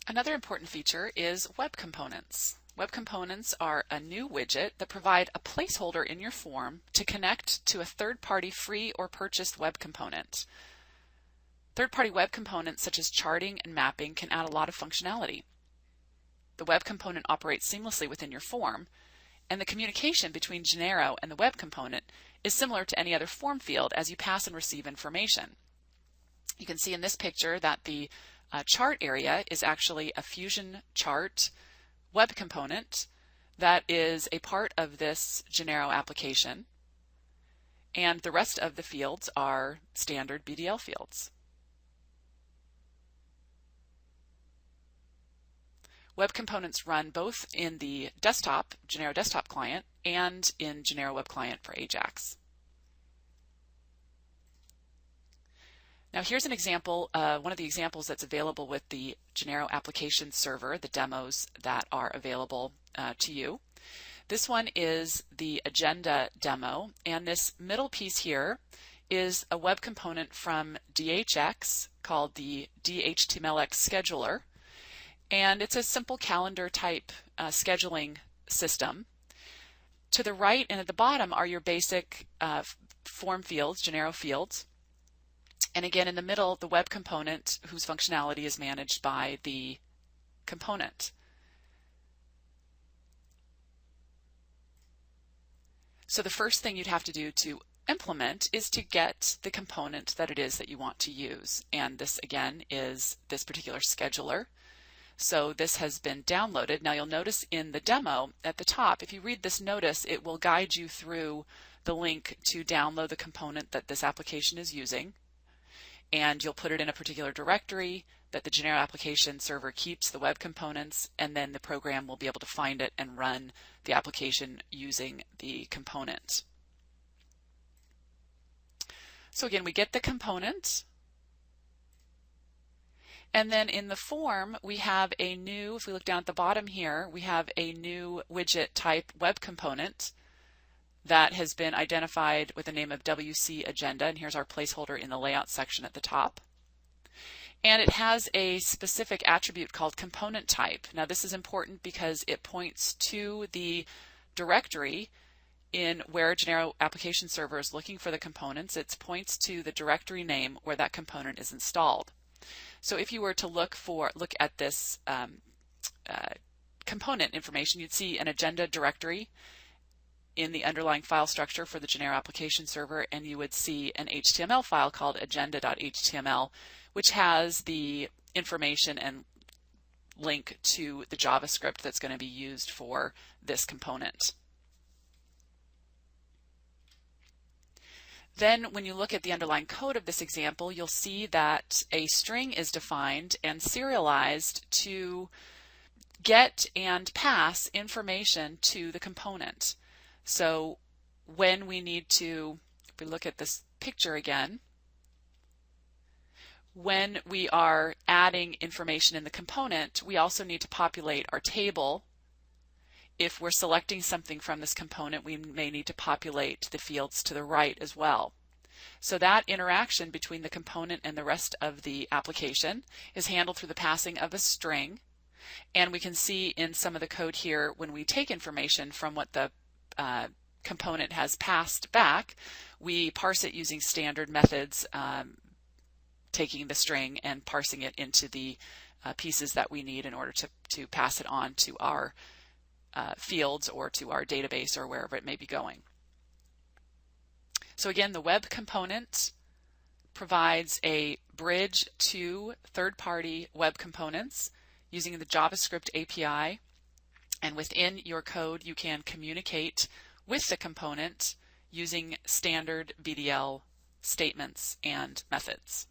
Another important feature is web components. Web components are a new widget that provide a placeholder in your form to connect to a third-party free or purchased web component. Third-party web components such as charting and mapping can add a lot of functionality. The web component operates seamlessly within your form, and the communication between Genero and the web component is similar to any other form field as you pass and receive information. You can see in this picture that the chart area is actually a Fusion chart web component that is a part of this Genero application, and the rest of the fields are standard BDL fields. Web components run both in the desktop, Genero desktop client, and in Genero web client for Ajax. Now here's an example, one of the examples that's available with the Genero application server, the demos that are available to you. This one is the agenda demo, and this middle piece here is a web component from DHX called the DHTMLX scheduler, and it's a simple calendar type scheduling system. To the right and at the bottom are your basic form fields, Genero fields. And again, in the middle, the web component whose functionality is managed by the component. So the first thing you'd have to do to implement is to get the component that it is that you want to use. And this, again, is this particular scheduler. So this has been downloaded. Now you'll notice in the demo at the top, if you read this notice, it will guide you through the link to download the component that this application is using. And you'll put it in a particular directory that the Genero application server keeps the web components, and then the program will be able to find it and run the application using the component. So again, we get the component, and then in the form we have a new, if we look down at the bottom here, we have a new widget type web component that has been identified with the name of WC Agenda, and here's our placeholder in the layout section at the top. And it has a specific attribute called component type. Now this is important because it points to the directory in where Genero application server is looking for the components. It points to the directory name where that component is installed. So if you were to look at this component information, you'd see an agenda directory in the underlying file structure for the Genero application server, and you would see an HTML file called agenda.html, which has the information and link to the JavaScript that's going to be used for this component. Then when you look at the underlying code of this example, you'll see that a string is defined and serialized to get and pass information to the component. So when we need to, if we look at this picture again, when we are adding information in the component, we also need to populate our table. If we're selecting something from this component, we may need to populate the fields to the right as well. So that interaction between the component and the rest of the application is handled through the passing of a string. And we can see in some of the code here, when we take information from what the component has passed back, we parse it using standard methods, taking the string and parsing it into the pieces that we need in order to pass it on to our fields or to our database or wherever it may be going. So again, the web component provides a bridge to third-party web components using the JavaScript API, and within your code you can communicate with the component using standard BDL statements and methods.